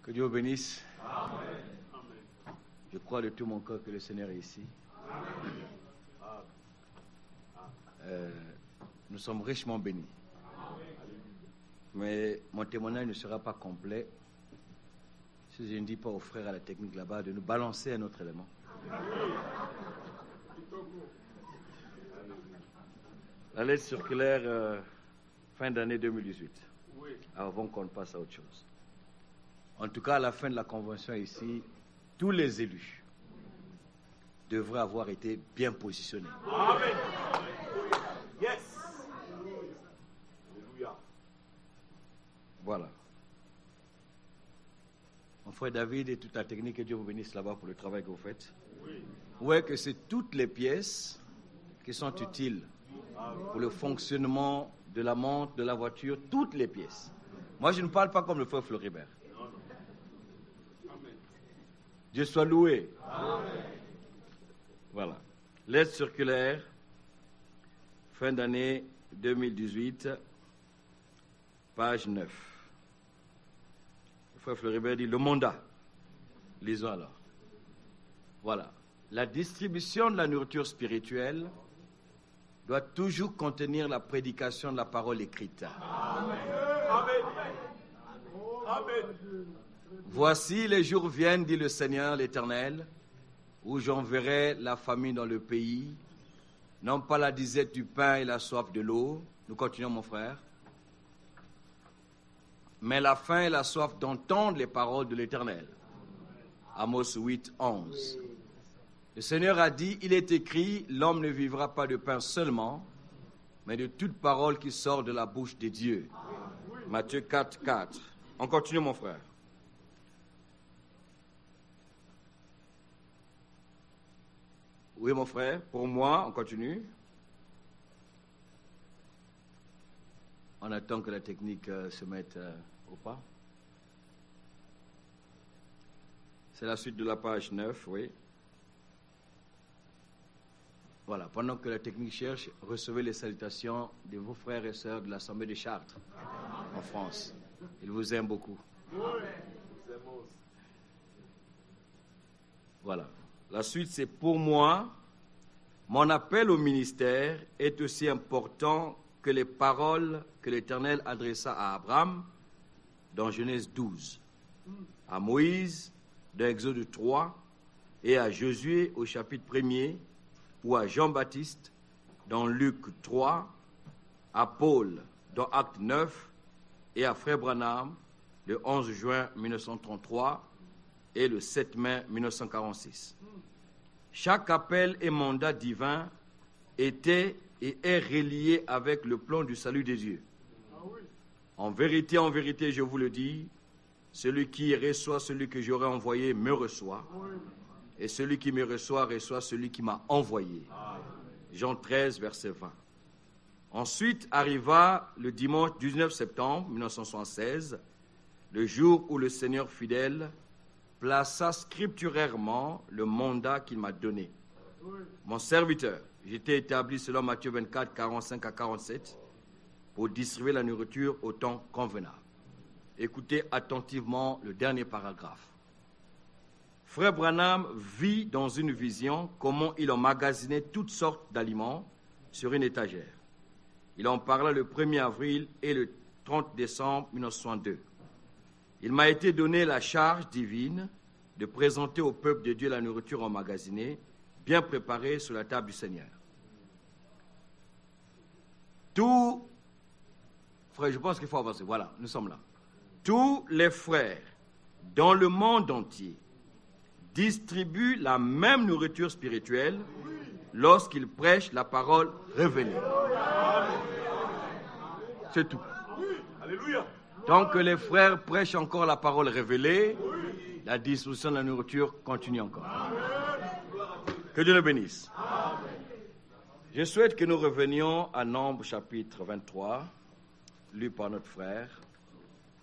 Que Dieu vous bénisse. Amen. Je crois de tout mon cœur que le Seigneur est ici. Nous sommes richement bénis. Mais mon témoignage ne sera pas complet si je ne dis pas aux frères à la technique là-bas de nous balancer un autre élément. La lettre circulaire fin d'année 2018. Avant qu'on ne passe à autre chose. En tout cas, à la fin de la convention ici, tous les élus devraient avoir été bien positionnés. Amen. Yes. Alléluia. Voilà. Mon frère David et toute la technique, que Dieu vous bénisse là-bas pour le travail que vous faites. Oui. Ouais, que c'est toutes les pièces qui sont utiles pour le fonctionnement de la montre, de la voiture, toutes les pièces. Moi, je ne parle pas comme le frère Floribert. Dieu soit loué. Amen. Voilà. Lettre circulaire, fin d'année 2018, page 9. Le frère Floribert dit le mandat. Lisons alors. Voilà. La distribution de la nourriture spirituelle doit toujours contenir la prédication de la parole écrite. Amen. Amen. Amen. Voici les jours viennent, dit le Seigneur l'Éternel, où j'enverrai la famine dans le pays, non pas la disette du pain et la soif de l'eau. Nous continuons, mon frère. Mais la faim et la soif d'entendre les paroles de l'Éternel. Amos 8, 11. Le Seigneur a dit, il est écrit, l'homme ne vivra pas de pain seulement, mais de toute parole qui sort de la bouche de Dieu. Matthieu 4, 4. On continue, mon frère. Oui, mon frère, pour moi, on continue. On attend que la technique se mette au pas. C'est la suite de la page 9, oui. Voilà, pendant que la technique cherche, recevez les salutations de vos frères et sœurs de l'Assemblée de Chartres, en France. Ils vous aiment beaucoup. Voilà. La suite, c'est pour moi, mon appel au ministère est aussi important que les paroles que l'Éternel adressa à Abraham dans Genèse 12, à Moïse dans Exode 3 et à Josué au chapitre 1er ou à Jean-Baptiste dans Luc 3, à Paul dans Acte 9 et à Frère Branham le 11 juin 1933 et le 7 mai 1946. Chaque appel et mandat divin était et est relié avec le plan du salut des dieux. En vérité, je vous le dis, celui qui reçoit celui que j'aurai envoyé me reçoit, et celui qui me reçoit celui qui m'a envoyé. Jean 13, verset 20. Ensuite arriva le dimanche 19 septembre 1976, le jour où le Seigneur fidèle plaça scripturairement le mandat qu'il m'a donné. Mon serviteur, j'étais établi selon Matthieu 24, 45 à 47, pour distribuer la nourriture au temps convenable. Écoutez attentivement le dernier paragraphe. Frère Branham vit dans une vision comment il emmagasinait toutes sortes d'aliments sur une étagère. Il en parla le 1er avril et le 30 décembre 1962. Il m'a été donné la charge divine de présenter au peuple de Dieu la nourriture emmagasinée, bien préparée sur la table du Seigneur. Tout, frère, je pense qu'il faut avancer. Voilà, nous sommes là. Tous les frères dans le monde entier distribuent la même nourriture spirituelle lorsqu'ils prêchent la parole révélée. C'est tout. Alléluia. Tant que les frères prêchent encore la parole révélée, la distribution de la nourriture continue encore. Que Dieu le bénisse. Je souhaite que nous revenions à Nombre chapitre 23, lu par notre frère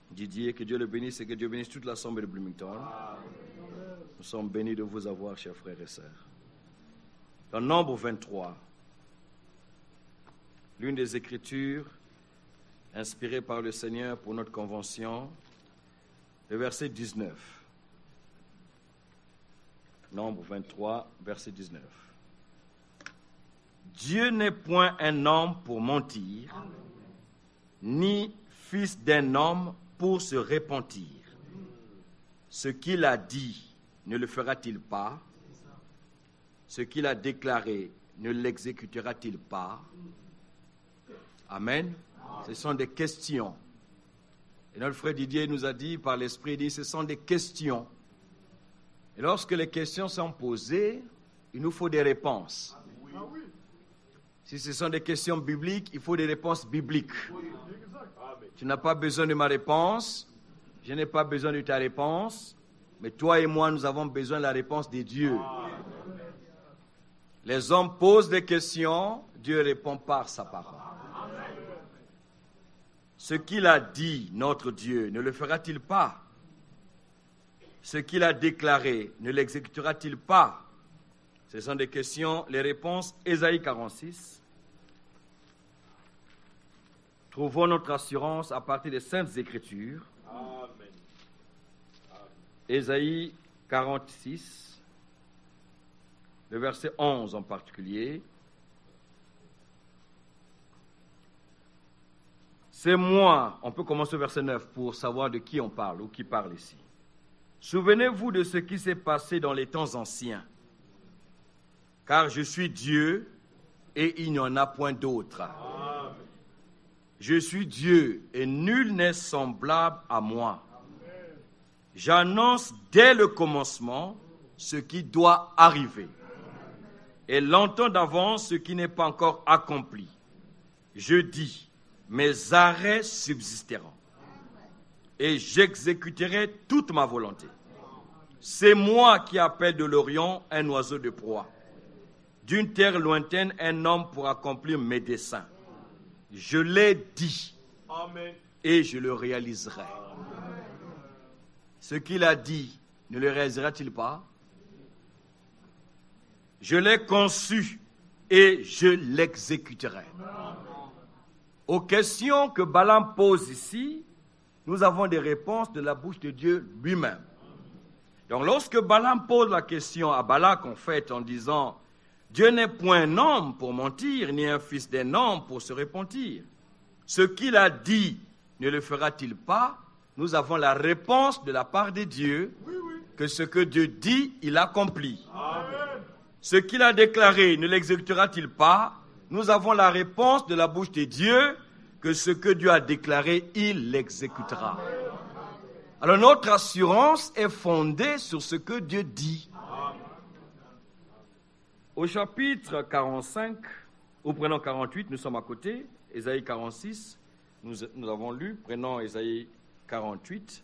Didier. Que Dieu le bénisse et que Dieu bénisse toute l'assemblée de Bloomington. Nous sommes bénis de vous avoir, chers frères et sœurs. Dans Nombre 23, l'une des Écritures inspirées par le Seigneur pour notre convention, le verset 19. Nombre 23, verset 19. Dieu n'est point un homme pour mentir, ni fils d'un homme pour se repentir. Ce qu'il a dit, ne le fera-t-il pas? Ce qu'il a déclaré, ne l'exécutera-t-il pas? Amen. Ce sont des questions. Et notre frère Didier nous a dit, par l'Esprit, il dit, ce sont des questions. Et lorsque les questions sont posées, il nous faut des réponses. Si ce sont des questions bibliques, il faut des réponses bibliques. Tu n'as pas besoin de ma réponse, je n'ai pas besoin de ta réponse, mais toi et moi, nous avons besoin de la réponse de Dieu. Les hommes posent des questions, Dieu répond par sa parole. Ce qu'il a dit, notre Dieu, ne le fera-t-il pas? Ce qu'il a déclaré, ne l'exécutera-t-il pas? Ce sont des questions, les réponses, Ésaïe 46. Trouvons notre assurance à partir des Saintes Écritures. Amen. Ésaïe 46, le verset 11 en particulier. C'est moi, on peut commencer au verset 9 pour savoir de qui on parle ou qui parle ici. Souvenez-vous de ce qui s'est passé dans les temps anciens, car je suis Dieu et il n'y en a point d'autre. Je suis Dieu et nul n'est semblable à moi. J'annonce dès le commencement ce qui doit arriver et longtemps d'avance ce qui n'est pas encore accompli. Je dis, mes arrêts subsisteront et j'exécuterai toute ma volonté. C'est moi qui appelle de l'Orient un oiseau de proie, d'une terre lointaine un homme pour accomplir mes desseins. Je l'ai dit. Amen. Et je le réaliserai. Ce qu'il a dit, ne le réalisera-t-il pas? Je l'ai conçu et je l'exécuterai. Aux questions que Balaam pose ici, nous avons des réponses de la bouche de Dieu lui-même. Donc lorsque Balaam pose la question à Balak, en fait, en disant « Dieu n'est point un homme pour mentir, ni un fils d'un homme pour se repentir. Ce qu'il a dit, ne le fera-t-il pas ?» Nous avons la réponse de la part de Dieu que ce que Dieu dit, il accomplit. Amen. Ce qu'il a déclaré, ne l'exécutera-t-il pas? Nous avons la réponse de la bouche de Dieu que ce que Dieu a déclaré, il l'exécutera. Alors notre assurance est fondée sur ce que Dieu dit. Au chapitre 45, ou prenons 48, nous sommes à côté, Ésaïe 46, nous avons lu, prenons Ésaïe 48,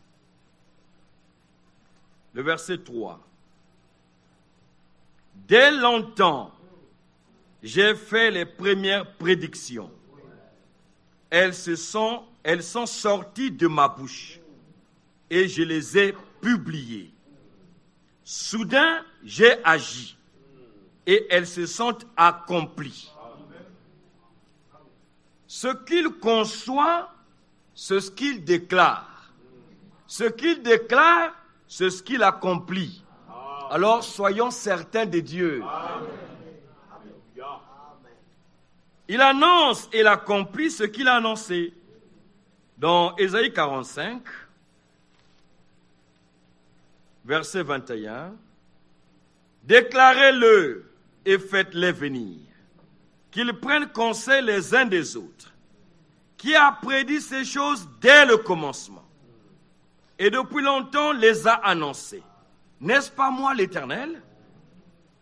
le verset 3. Dès longtemps, j'ai fait les premières prédictions. Elles sont sorties de ma bouche et je les ai publiées. Soudain, j'ai agi et elles se sont accomplies. Ce qu'il conçoit, c'est ce qu'il déclare. Ce qu'il déclare, c'est ce qu'il accomplit. Alors soyons certains de Dieu. Il annonce et il accomplit ce qu'il a annoncé. Dans Ésaïe 45, verset 21, « Déclarez-le et faites-les venir, qu'ils prennent conseil les uns des autres. Qui a prédit ces choses dès le commencement et depuis longtemps les a annoncées. N'est-ce pas moi l'Éternel?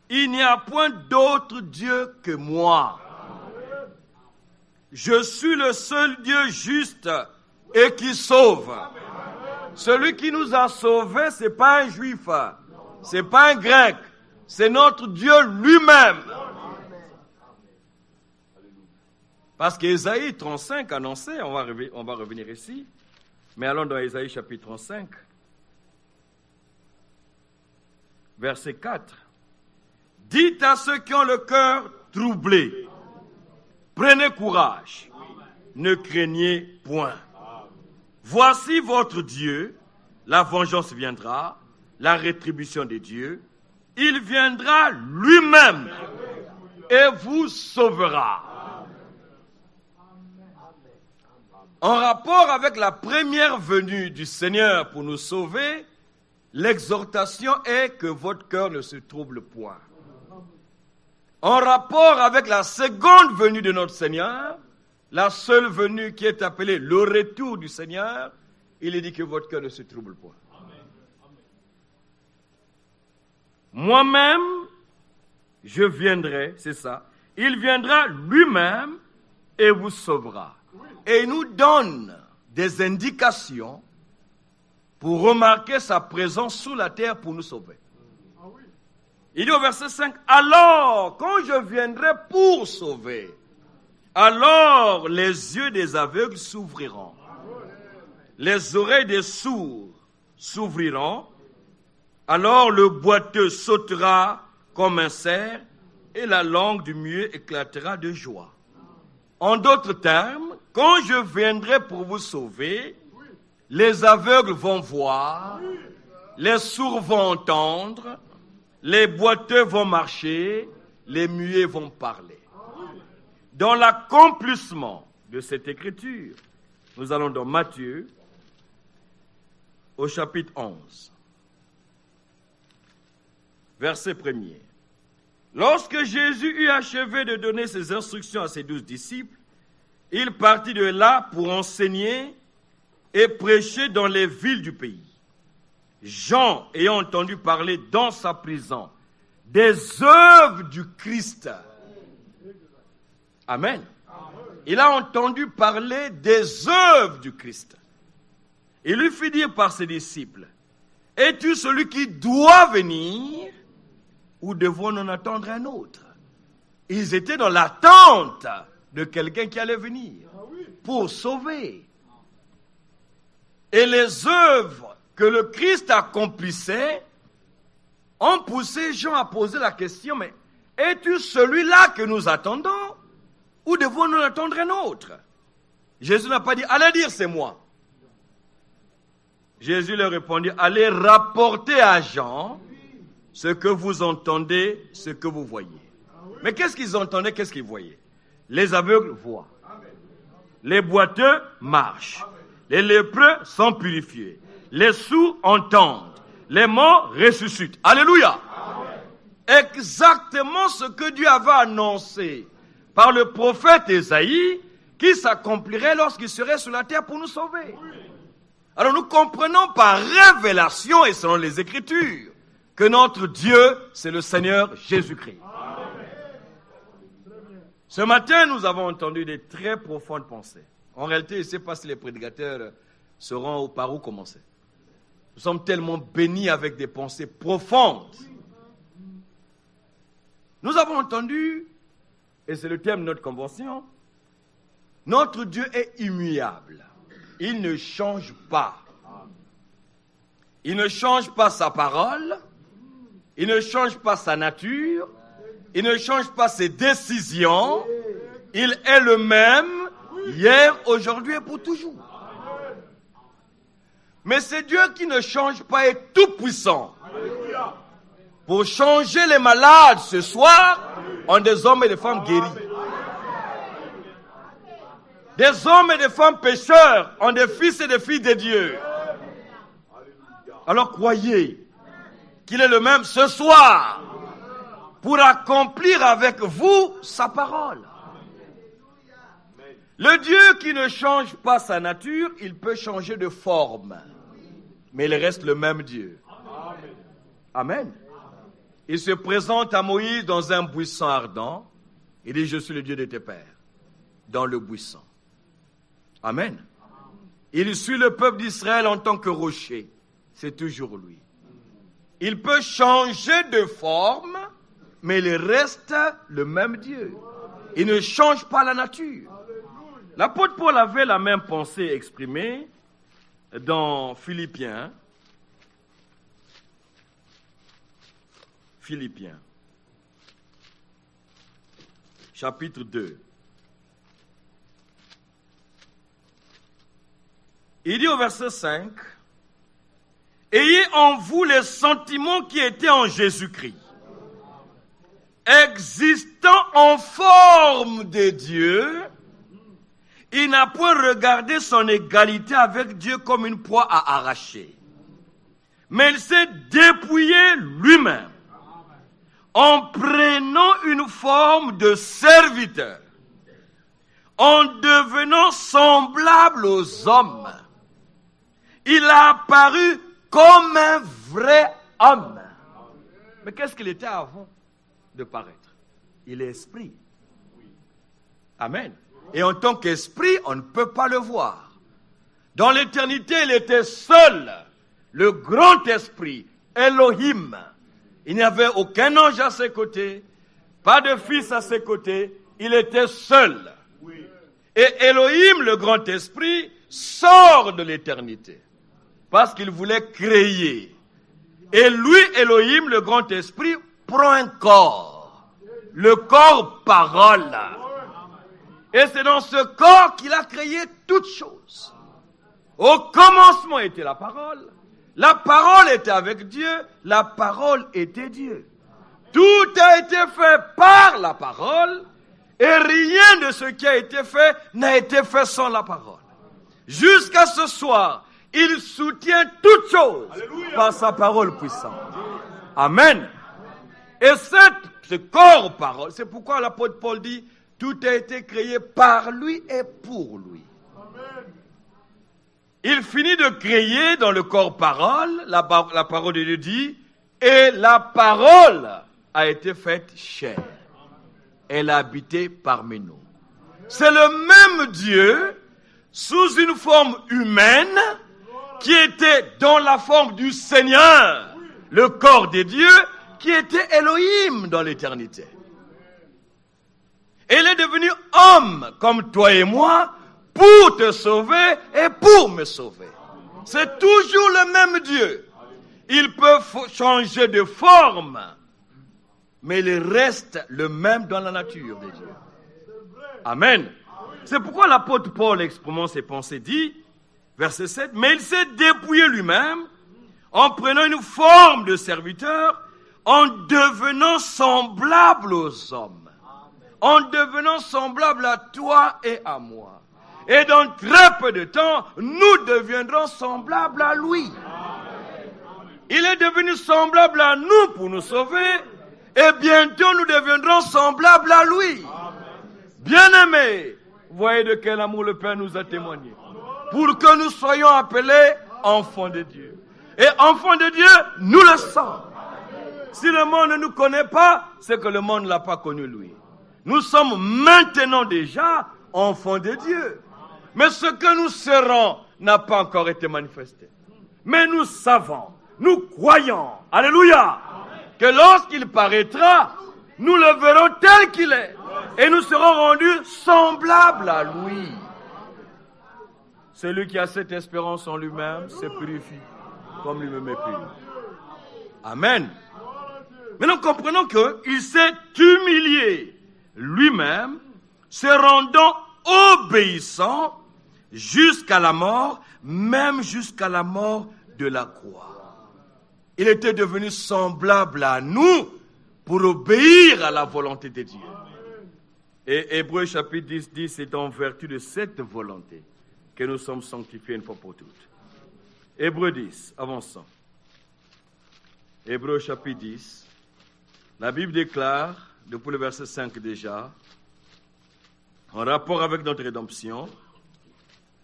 Il n'y a point d'autre Dieu que moi. Je suis le seul Dieu juste et qui sauve. Celui qui nous a sauvés, ce n'est pas un juif, ce n'est pas un grec, c'est notre Dieu lui-même. Parce qu'Ésaïe 35 annonçait, on va revenir ici, mais allons dans Ésaïe chapitre 35, verset 4. Dites à ceux qui ont le cœur troublé, prenez courage, ne craignez point. Voici votre Dieu, la vengeance viendra, la rétribution de Dieu. Il viendra lui-même et vous sauvera. En rapport avec la première venue du Seigneur pour nous sauver, l'exhortation est que votre cœur ne se trouble point. En rapport avec la seconde venue de notre Seigneur, la seule venue qui est appelée le retour du Seigneur, il est dit que votre cœur ne se trouble point. Moi-même, je viendrai, c'est ça. Il viendra lui-même et vous sauvera. Et il nous donne des indications pour remarquer sa présence sous la terre pour nous sauver. Il dit au verset 5, « Alors, quand je viendrai pour sauver, alors les yeux des aveugles s'ouvriront, les oreilles des sourds s'ouvriront, alors le boiteux sautera comme un cerf et la langue du muet éclatera de joie. » En d'autres termes, quand je viendrai pour vous sauver, les aveugles vont voir, les sourds vont entendre, les boiteux vont marcher, les muets vont parler. Dans l'accomplissement de cette écriture, nous allons dans Matthieu, au chapitre 11, verset 1er. Lorsque Jésus eut achevé de donner ses instructions à ses 12 disciples, il partit de là pour enseigner et prêcher dans les villes du pays. Jean, ayant entendu parler dans sa prison des œuvres du Christ. Amen. Il a entendu parler des œuvres du Christ. Il lui fit dire par ses disciples, « Es-tu celui qui doit venir ou devons-nous en attendre un autre ?» Ils étaient dans l'attente de quelqu'un qui allait venir pour sauver. Et les œuvres que le Christ accomplissait ont poussé Jean à poser la question, mais es-tu celui-là que nous attendons ou devons-nous attendre un autre? Jésus n'a pas dit, allez dire c'est moi. Jésus leur répondit, allez rapporter à Jean ce que vous entendez, ce que vous voyez. Mais qu'est-ce qu'ils entendaient, qu'est-ce qu'ils voyaient? Les aveugles voient. Les boiteux marchent. Les lépreux sont purifiés. Les sourds entendent. Les morts ressuscitent. Alléluia. Amen. Exactement ce que Dieu avait annoncé par le prophète Ésaïe, qui s'accomplirait lorsqu'il serait sur la terre pour nous sauver. Alors nous comprenons par révélation et selon les Écritures que notre Dieu, c'est le Seigneur Jésus-Christ. Ce matin, nous avons entendu des très profondes pensées. En réalité, je ne sais pas si les prédicateurs sauront par où commencer. Nous sommes tellement bénis avec des pensées profondes. Nous avons entendu, et c'est le thème de notre convention, notre Dieu est immuable. Il ne change pas. Il ne change pas sa parole. Il ne change pas sa nature. Il ne change pas ses décisions. Il est le même hier, aujourd'hui et pour toujours. Mais c'est Dieu qui ne change pas et tout puissant. Pour changer les malades ce soir en des hommes et des femmes guéris. Des hommes et des femmes pécheurs en des fils et des filles de Dieu. Alors croyez qu'il est le même ce soir pour accomplir avec vous sa parole. Le Dieu qui ne change pas sa nature, il peut changer de forme. Mais il reste le même Dieu. Amen. Il se présente à Moïse dans un buisson ardent. Il dit, je suis le Dieu de tes pères. Dans le buisson. Amen. Il suit le peuple d'Israël en tant que rocher. C'est toujours lui. Il peut changer de forme, mais il reste le même Dieu. Il ne change pas la nature. L'apôtre Paul avait la même pensée exprimée dans Philippiens. Philippiens, chapitre 2. Il dit au verset 5, ayez en vous les sentiments qui étaient en Jésus-Christ, existant en forme de Dieu. Il n'a point regardé son égalité avec Dieu comme une proie à arracher, mais il s'est dépouillé lui-même en prenant une forme de serviteur, en devenant semblable aux hommes. Il a apparu comme un vrai homme. Mais qu'est-ce qu'il était avant de paraître? Il est esprit. Amen. Et en tant qu'esprit, on ne peut pas le voir. Dans l'éternité, il était seul, le grand esprit, Elohim. Il n'y avait aucun ange à ses côtés, pas de fils à ses côtés, il était seul. Et Elohim, le grand esprit, sort de l'éternité, parce qu'il voulait créer. Et lui, Elohim, le grand esprit, prend un corps, le corps parole. Et c'est dans ce corps qu'il a créé toutes choses. Au commencement était la parole était avec Dieu, la parole était Dieu. Tout a été fait par la parole, et rien de ce qui a été fait n'a été fait sans la parole. Jusqu'à ce soir, il soutient toutes choses par sa parole puissante. Amen. Et ce corps parole, c'est pourquoi l'apôtre Paul dit, tout a été créé par lui et pour lui. Il finit de créer dans le corps parole, la parole de Dieu dit, et la parole a été faite chair. Elle a habité parmi nous. C'est le même Dieu, sous une forme humaine, qui était dans la forme du Seigneur, le corps de Dieu, qui était Elohim dans l'éternité. Et il est devenu homme, comme toi et moi, pour te sauver et pour me sauver. C'est toujours le même Dieu. Il peut changer de forme, mais il reste le même dans la nature de Dieu. Amen. C'est pourquoi l'apôtre Paul, exprimant ses pensées, dit, verset 7, « Mais il s'est dépouillé lui-même en prenant une forme de serviteur, en devenant semblable aux hommes, en devenant semblable à toi et à moi. Et dans très peu de temps, nous deviendrons semblables à lui. Il est devenu semblable à nous pour nous sauver, et bientôt nous deviendrons semblables à lui. Bien-aimés, voyez de quel amour le Père nous a témoigné, pour que nous soyons appelés enfants de Dieu. Et enfants de Dieu, nous le sommes. Si le monde ne nous connaît pas, c'est que le monde ne l'a pas connu lui. Nous sommes maintenant déjà enfants de Dieu. Mais ce que nous serons n'a pas encore été manifesté. Mais nous savons, nous croyons, alléluia, que lorsqu'il paraîtra, nous le verrons tel qu'il est. Et nous serons rendus semblables à lui. Celui qui a cette espérance en lui-même se purifie comme lui-même est pur. Amen. Maintenant, comprenons qu'il s'est humilié lui-même, se rendant obéissant jusqu'à la mort, même jusqu'à la mort de la croix. Il était devenu semblable à nous pour obéir à la volonté de Dieu. Et Hébreux chapitre 10 dit, c'est en vertu de cette volonté que nous sommes sanctifiés une fois pour toutes. Hébreux 10, avançons. Hébreux chapitre 10, la Bible déclare, depuis le verset 5 déjà, en rapport avec notre rédemption,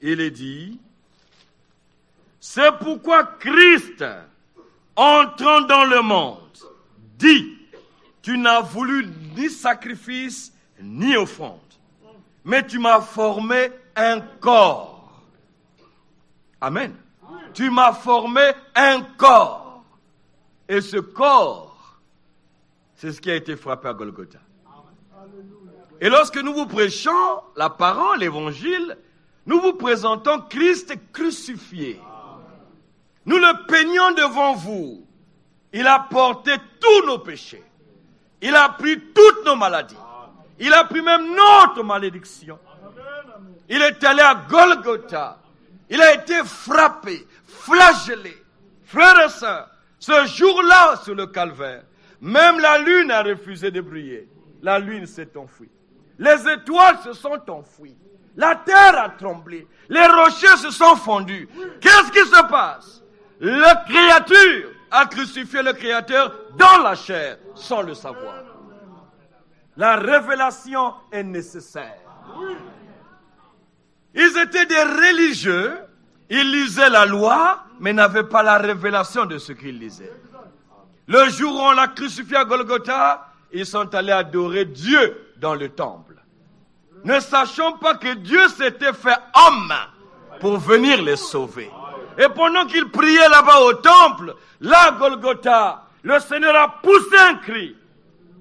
il est dit, c'est pourquoi Christ, entrant dans le monde, dit, tu n'as voulu ni sacrifice, ni offrande, mais tu m'as formé un corps. Amen. Tu m'as formé un corps. Et ce corps, c'est ce qui a été frappé à Golgotha. Et lorsque nous vous prêchons la parole, l'évangile, nous vous présentons Christ crucifié. Nous le peignons devant vous. Il a porté tous nos péchés. Il a pris toutes nos maladies. Il a pris même notre malédiction. Il est allé à Golgotha. Il a été frappé, flagellé, Frères et sœurs, ce jour-là sur le calvaire, même la lune a refusé de briller. La lune s'est enfuie. Les étoiles se sont enfouies. La terre a tremblé. Les rochers se sont fondus. Qu'est-ce qui se passe? La créature a crucifié le Créateur dans la chair, sans le savoir. La révélation est nécessaire. Ils étaient des religieux, ils lisaient la loi, mais n'avaient pas la révélation de ce qu'ils lisaient. Le jour où on l'a crucifié à Golgotha, ils sont allés adorer Dieu dans le temple. Ne sachant pas que Dieu s'était fait homme pour venir les sauver. Et pendant qu'ils priaient là-bas au temple, là à Golgotha, le Seigneur a poussé un cri.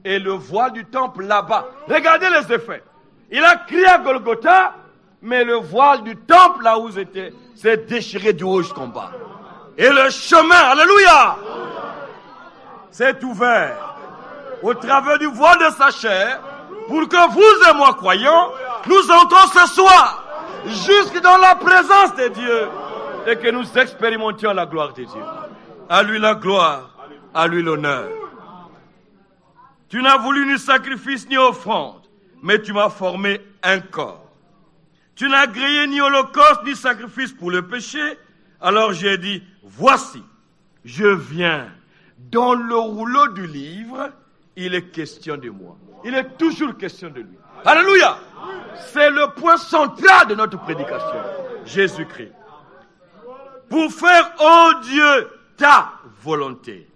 Et le voile du temple là-bas, regardez les effets. Il a crié à Golgotha, mais le voile du temple là où c'était, s'est déchiré du haut jusqu'en bas. Et le chemin, alléluia, s'est ouvert au travers du voile de sa chair, pour que vous et moi croyants, nous entrons ce soir jusque dans la présence de Dieu et que nous expérimentions la gloire de Dieu. À lui la gloire, à lui l'honneur. Tu n'as voulu ni sacrifice ni offrande, mais tu m'as formé un corps. Tu n'as grillé ni holocauste ni sacrifice pour le péché. Alors j'ai dit, voici, je viens. Dans le rouleau du livre, il est question de moi. Il est toujours question de lui. Alléluia! C'est le point central de notre prédication. Jésus-Christ. Pour faire, ô Dieu, ta volonté.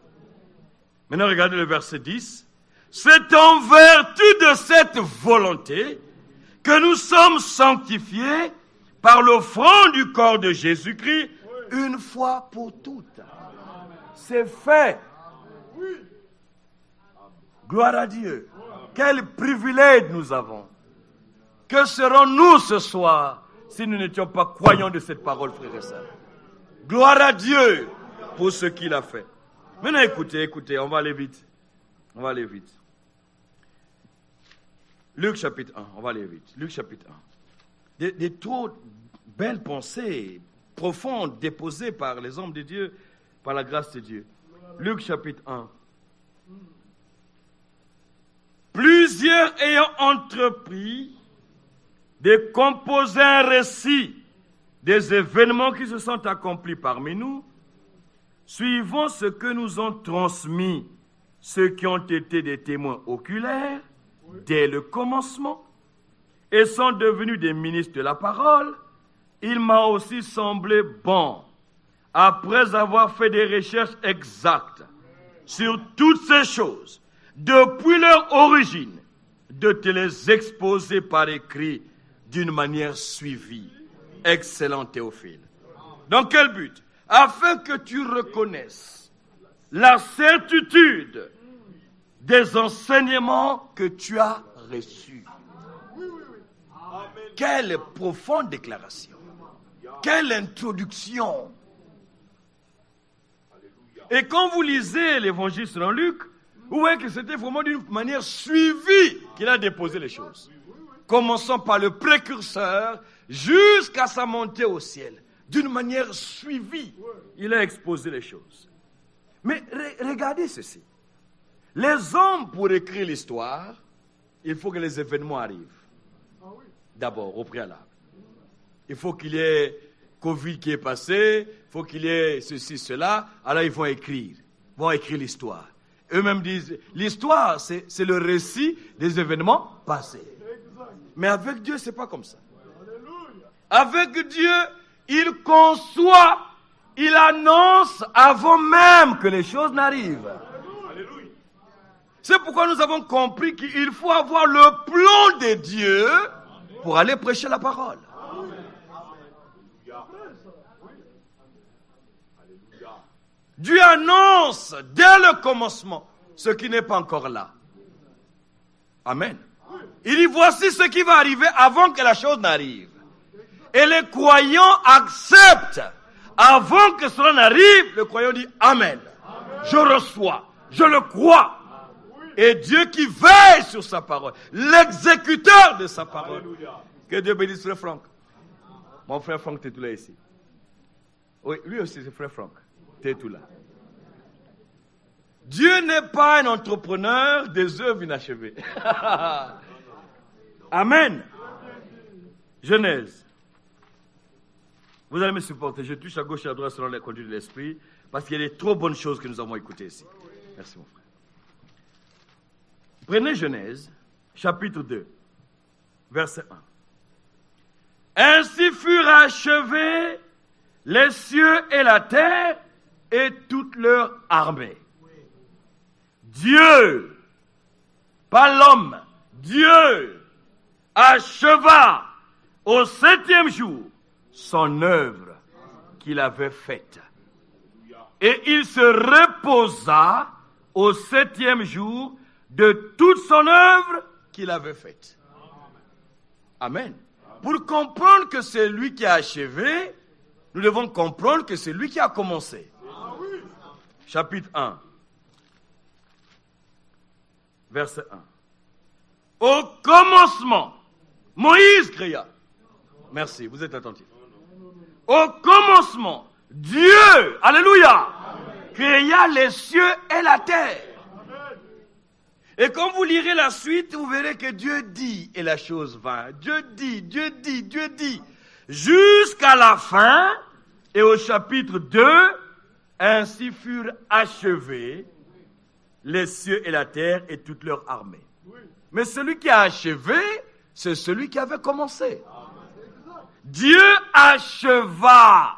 Maintenant, regardez le verset 10. C'est en vertu de cette volonté que nous sommes sanctifiés par l'offrande du corps de Jésus-Christ une fois pour toutes. C'est fait. Gloire à Dieu. Quel privilège nous avons. Que serons-nous ce soir si nous n'étions pas croyants de cette parole, frères et sœurs? Gloire à Dieu pour ce qu'il a fait. Maintenant, écoutez, on va aller vite. Luc chapitre 1, on va aller vite. Luc chapitre 1. Des trop belles pensées profondes déposées par les hommes de Dieu, par la grâce de Dieu. Luc chapitre 1. Plusieurs ayant entrepris de composer un récit des événements qui se sont accomplis parmi nous, suivant ce que nous ont transmis ceux qui ont été des témoins oculaires dès le commencement et sont devenus des ministres de la parole, il m'a aussi semblé bon, après avoir fait des recherches exactes sur toutes ces choses, depuis leur origine, de te les exposer par écrit d'une manière suivie. Excellent Théophile. Dans quel but? Afin que tu reconnaisses la certitude des enseignements que tu as reçus. Quelle profonde déclaration. Quelle introduction. Et quand vous lisez l'évangile selon Luc, vous voyez que c'était vraiment d'une manière suivie qu'il a déposé les choses. Commençant par le précurseur jusqu'à sa montée au ciel. D'une manière suivie, il a exposé les choses. Mais regardez ceci. Les hommes, pour écrire l'histoire, il faut que les événements arrivent. D'abord, au préalable. Il faut qu'il y ait Covid qui est passé, il faut qu'il y ait ceci, cela. Alors ils vont écrire l'histoire. Eux-mêmes disent, l'histoire, c'est le récit des événements passés. Mais avec Dieu, c'est pas comme ça. Avec Dieu, il conçoit, il annonce avant même que les choses n'arrivent. C'est pourquoi nous avons compris qu'il faut avoir le plan de Dieu pour aller prêcher la parole. Dieu annonce dès le commencement ce qui n'est pas encore là. Amen. Il dit, voici ce qui va arriver avant que la chose n'arrive. Et les croyants acceptent. Avant que cela n'arrive, le croyant dit, Amen. Je reçois, je le crois. Et Dieu qui veille sur sa parole, l'exécuteur de sa parole. Que Dieu bénisse frère Franck. Mon frère Franck est tout là ici. Oui, lui aussi c'est frère Franck. T'es tout là. Dieu n'est pas un entrepreneur des œuvres inachevées. Amen. Genèse. Vous allez me supporter. Je touche à gauche et à droite selon les conduits de l'esprit, parce qu'il y a des trop bonnes choses que nous avons écoutées ici. Merci mon frère. Prenez Genèse, chapitre 2, verset 1. Ainsi furent achevés les cieux et la terre et toute leur armée. Dieu, pas l'homme, Dieu acheva au 7e jour son œuvre qu'il avait faite. Et il se reposa au 7e jour de toute son œuvre qu'il avait faite. Amen. Pour comprendre que c'est lui qui a achevé, nous devons comprendre que c'est lui qui a commencé. Chapitre 1. Verset 1. Au commencement, Moïse créa. Merci, vous êtes attentifs. Au commencement, Dieu, alléluia, créa les cieux et la terre. Et quand vous lirez la suite, vous verrez que Dieu dit et la chose vint. Dieu dit, Dieu dit, Dieu dit. Jusqu'à la fin, et au chapitre 2, ainsi furent achevés les cieux et la terre et toute leur armée. Mais celui qui a achevé, c'est celui qui avait commencé. Dieu acheva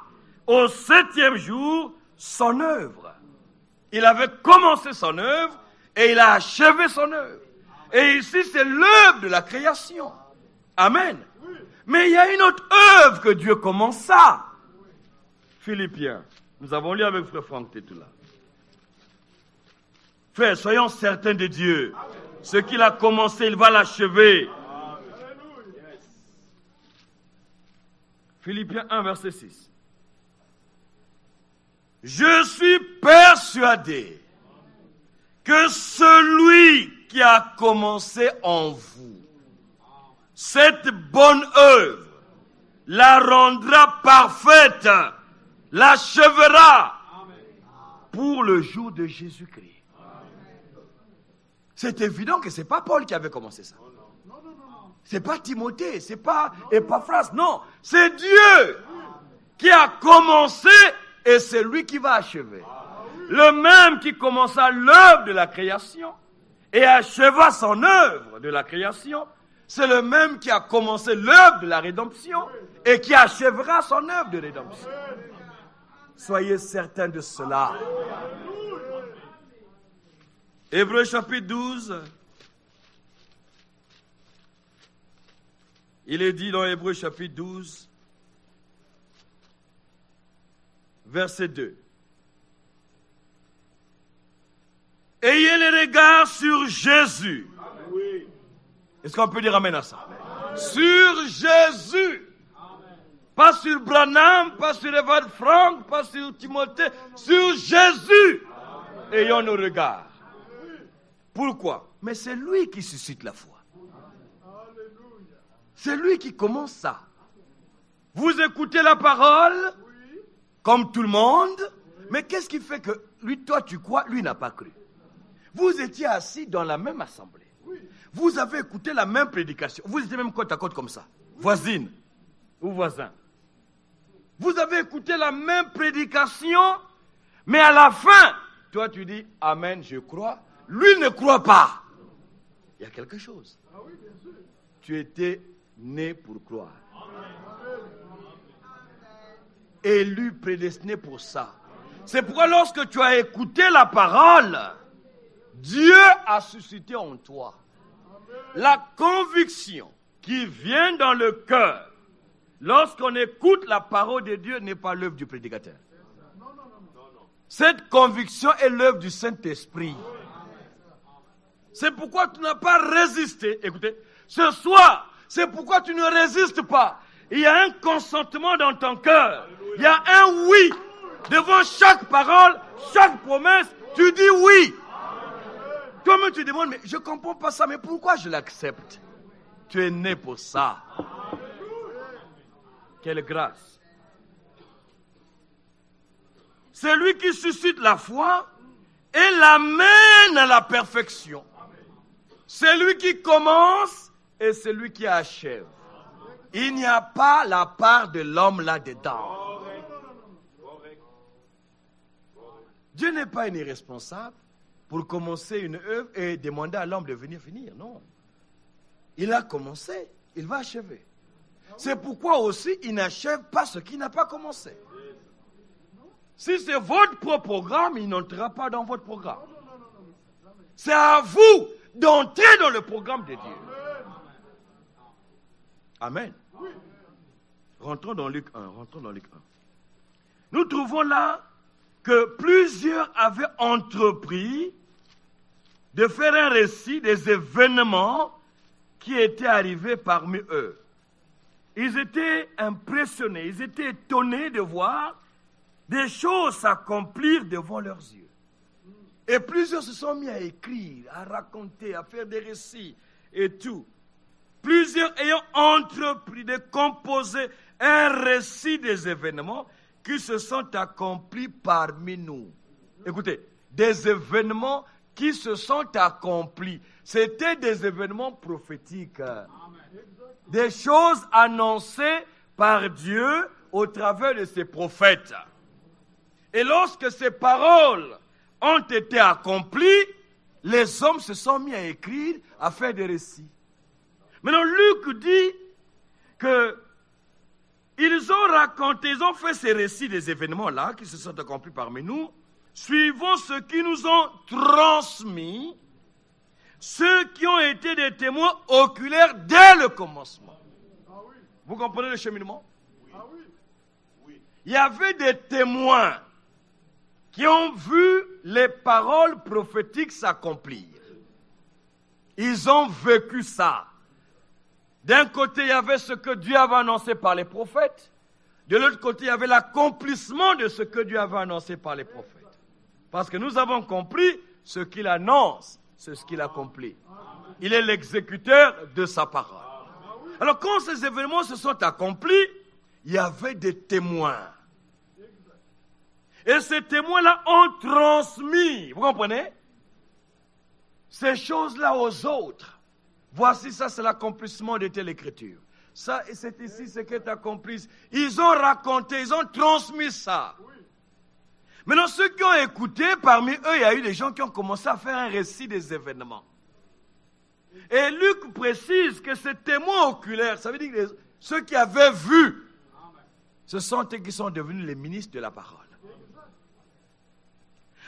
au 7e jour son œuvre. Il avait commencé son œuvre et il a achevé son œuvre. Et ici, c'est l'œuvre de la création. Amen. Mais il y a une autre œuvre que Dieu commença. Philippiens. Nous avons lu avec frère Franck Tétoula. Frère, soyons certains de Dieu. Ce qu'il a commencé, il va l'achever. Philippiens 1, verset 6. Je suis persuadé que celui qui a commencé en vous cette bonne œuvre la rendra parfaite, l'achèvera pour le jour de Jésus-Christ. C'est évident que ce n'est pas Paul qui avait commencé ça. C'est pas Timothée, c'est pas Épaphras, non. C'est Dieu qui a commencé et c'est lui qui va achever. Le même qui commença l'œuvre de la création et acheva son œuvre de la création, c'est le même qui a commencé l'œuvre de la rédemption et qui achèvera son œuvre de rédemption. Soyez certains de cela. Hébreux chapitre 12. Il est dit dans Hébreux chapitre 12, verset 2. Ayez les regards sur Jésus. Est-ce qu'on peut dire amen à ça? Sur Jésus. Pas sur Branham, pas sur Evan Frank, pas sur Timothée. Sur Jésus. Ayons nos regards. Pourquoi? Mais c'est lui qui suscite la foi. C'est lui qui commence ça. Vous écoutez la parole, comme tout le monde, mais qu'est-ce qui fait que lui, toi tu crois, lui n'a pas cru? Vous étiez assis dans la même assemblée. Vous avez écouté la même prédication. Vous étiez même côte à côte comme ça. Voisine ou voisin. Vous avez écouté la même prédication, mais à la fin, toi tu dis, amen, je crois. Lui ne croit pas. Il y a quelque chose. Tu étais né pour croire. Élu, prédestiné pour ça. C'est pourquoi lorsque tu as écouté la parole, Dieu a suscité en toi la conviction qui vient dans le cœur. Lorsqu'on écoute la parole de Dieu, n'est pas l'œuvre du prédicateur. Cette conviction est l'œuvre du Saint-Esprit. C'est pourquoi tu n'as pas résisté. Écoutez, ce soir, c'est pourquoi tu ne résistes pas. Il y a un consentement dans ton cœur. Il y a un oui. Devant chaque parole, chaque promesse, tu dis oui. Toi-même tu demandes, mais je ne comprends pas ça, mais pourquoi je l'accepte? Tu es né pour ça. Quelle grâce. C'est lui qui suscite la foi et l'amène à la perfection. C'est lui qui commence et c'est lui qui achève. Il n'y a pas la part de l'homme là-dedans. Dieu n'est pas un irresponsable pour commencer une œuvre et demander à l'homme de venir finir. Non. Il a commencé, il va achever. C'est pourquoi aussi il n'achève pas ce qu'il n'a pas commencé. Si c'est votre propre programme, il n'entrera pas dans votre programme. C'est à vous d'entrer dans le programme de Dieu. Amen. Rentrons dans Luc 1. Nous trouvons là que plusieurs avaient entrepris de faire un récit des événements qui étaient arrivés parmi eux. Ils étaient impressionnés, ils étaient étonnés de voir des choses s'accomplir devant leurs yeux. Et plusieurs se sont mis à écrire, à raconter, à faire des récits et tout. Plusieurs ayant entrepris de composer un récit des événements qui se sont accomplis parmi nous. Écoutez, des événements qui se sont accomplis. C'était des événements prophétiques. Des choses annoncées par Dieu au travers de ses prophètes. Et lorsque ces paroles ont été accomplies, les hommes se sont mis à écrire, à faire des récits. Maintenant, Luc dit que ils ont raconté, ils ont fait ces récits des événements-là qui se sont accomplis parmi nous, suivant ce qu'ils nous ont transmis, ceux qui ont été des témoins oculaires dès le commencement. Vous comprenez le cheminement? Il y avait des témoins qui ont vu les paroles prophétiques s'accomplir. Ils ont vécu ça. D'un côté, il y avait ce que Dieu avait annoncé par les prophètes. De l'autre côté, il y avait l'accomplissement de ce que Dieu avait annoncé par les prophètes. Parce que nous avons compris, ce qu'il annonce, c'est ce qu'il accomplit. Il est l'exécuteur de sa parole. Alors, quand ces événements se sont accomplis, il y avait des témoins. Et ces témoins-là ont transmis, vous comprenez, ces choses-là aux autres. Voici, ça c'est l'accomplissement de telle écriture. Ça, c'est ici ce qui est accompli. Ils ont raconté, ils ont transmis ça. Maintenant, ceux qui ont écouté, parmi eux, il y a eu des gens qui ont commencé à faire un récit des événements. Et Luc précise que ces témoins oculaires, ça veut dire que ceux qui avaient vu, ce sont eux qui sont devenus les ministres de la parole.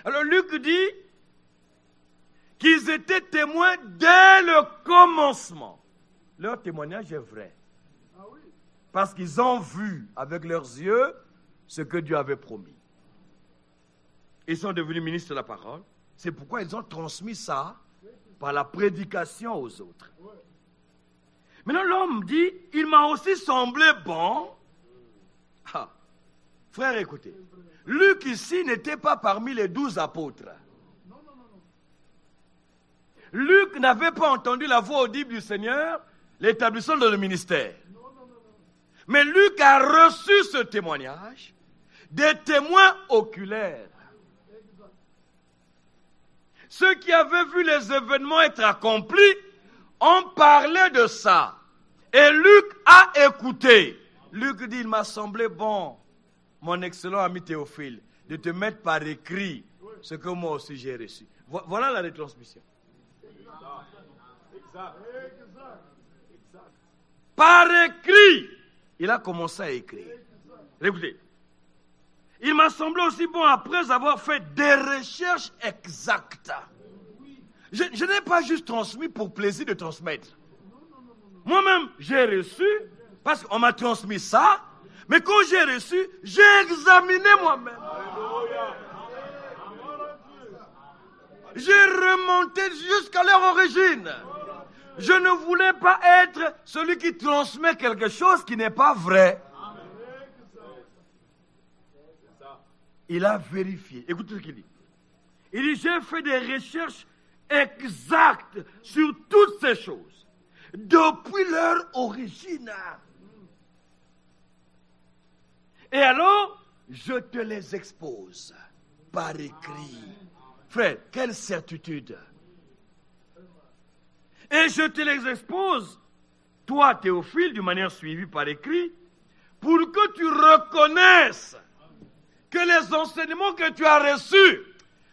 Alors Luc dit qu'ils étaient témoins dès le commencement. Leur témoignage est vrai. Parce qu'ils ont vu avec leurs yeux ce que Dieu avait promis. Ils sont devenus ministres de la parole. C'est pourquoi ils ont transmis ça par la prédication aux autres. Maintenant l'homme dit, il m'a aussi semblé bon. Ah, frère, écoutez. Luc ici n'était pas parmi les 12 apôtres. Luc n'avait pas entendu la voix audible du Seigneur, l'établissant dans le ministère. Mais Luc a reçu ce témoignage des témoins oculaires. Ceux qui avaient vu les événements être accomplis ont parlé de ça. Et Luc a écouté. Luc dit, il m'a semblé bon, mon excellent ami Théophile, de te mettre par écrit ce que moi aussi j'ai reçu. Voilà la retransmission. Par écrit, il a commencé à écrire. Écoutez, il m'a semblé aussi bon, après avoir fait des recherches exactes. Je n'ai pas juste transmis pour plaisir de transmettre. Moi-même, j'ai reçu, parce qu'on m'a transmis ça, mais quand j'ai reçu, j'ai examiné moi-même. J'ai remonté jusqu'à leur origine. Je ne voulais pas être celui qui transmet quelque chose qui n'est pas vrai. Il a vérifié. Écoutez ce qu'il dit. Il dit, j'ai fait des recherches exactes sur toutes ces choses, depuis leur origine. Et alors, je te les expose par écrit. Frère, quelle certitude. Et je te les expose, toi, Théophile, d'une manière suivie par écrit, pour que tu reconnaisses que les enseignements que tu as reçus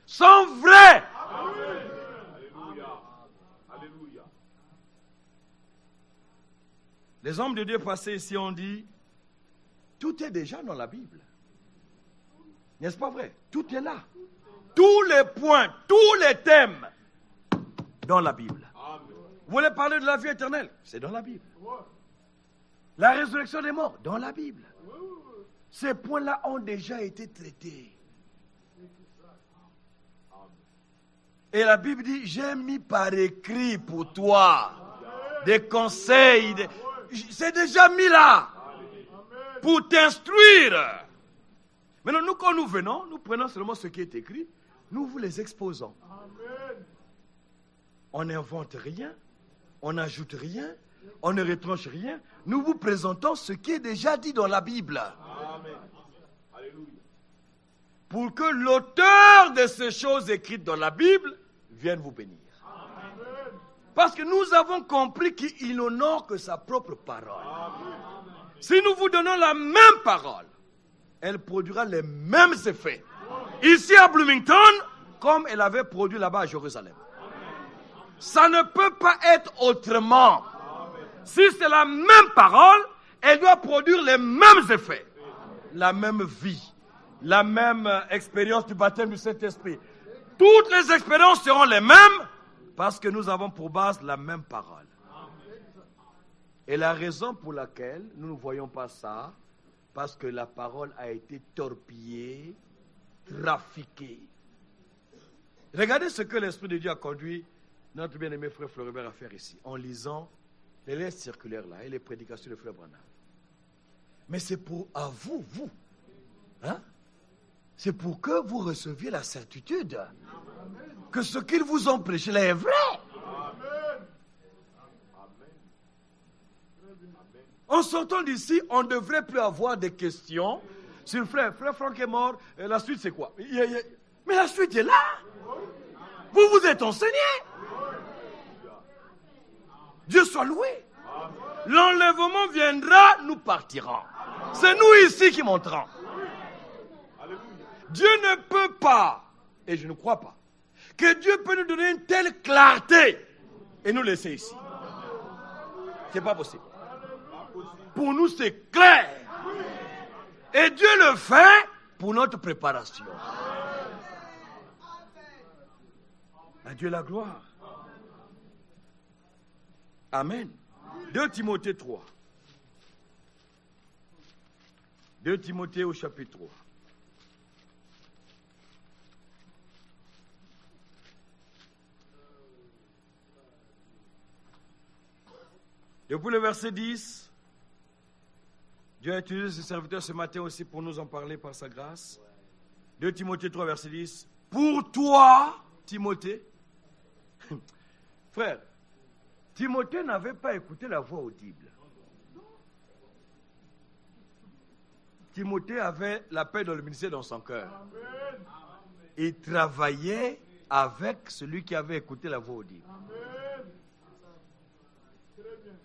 sont vrais. Alléluia. Alléluia. Les hommes de Dieu passés ici ont dit, tout est déjà dans la Bible. N'est-ce pas vrai? Tout est là. Tous les points, tous les thèmes dans la Bible. Vous voulez parler de la vie éternelle? C'est dans la Bible. La résurrection des morts? Dans la Bible. Ces points-là ont déjà été traités. Et la Bible dit, j'ai mis par écrit pour toi des conseils. C'est déjà mis là pour t'instruire. Maintenant, nous, quand nous venons, nous prenons seulement ce qui est écrit, nous vous les exposons. On n'invente rien, on n'ajoute rien, on ne retranche rien. Nous vous présentons ce qui est déjà dit dans la Bible. Amen. Alléluia. Pour que l'auteur de ces choses écrites dans la Bible vienne vous bénir. Amen. Parce que nous avons compris qu'il n'honore que sa propre parole. Amen. Si nous vous donnons la même parole, elle produira les mêmes effets. Ici à Bloomington, comme elle avait produit là-bas à Jérusalem. Ça ne peut pas être autrement. Si c'est la même parole, elle doit produire les mêmes effets. La même vie, la même expérience du baptême du Saint-Esprit. Toutes les expériences seront les mêmes parce que nous avons pour base la même parole. Et la raison pour laquelle nous ne voyons pas ça, parce que la parole a été torpillée, trafiquée. Regardez ce que l'Esprit de Dieu a conduit notre bien-aimé frère Floribert à faire ici, en lisant les lettres circulaires là et les prédications de frère Branham. Mais c'est pour à vous, hein? C'est pour que vous receviez la certitude que ce qu'ils vous ont prêché là est vrai. En sortant d'ici, on ne devrait plus avoir de questions sur frère Franck est mort, la suite c'est quoi? Mais la suite est là. Vous vous êtes enseigné. Dieu soit loué. L'enlèvement viendra, nous partirons. C'est nous ici qui monterons. Dieu ne peut pas, et je ne crois pas, que Dieu peut nous donner une telle clarté et nous laisser ici. C'est pas possible. Pour nous, c'est clair. Et Dieu le fait pour notre préparation. À Dieu la gloire. Amen. 2 Timothée 3. 2 Timothée au chapitre 3. Depuis le verset 10, Dieu a utilisé ses serviteurs ce matin aussi pour nous en parler par sa grâce. 2 Timothée 3, verset 10. Pour toi, Timothée, frère, Timothée n'avait pas écouté la voix audible. Timothée avait la paix dans le ministère dans son cœur. Il travaillait avec celui qui avait écouté la voix audible.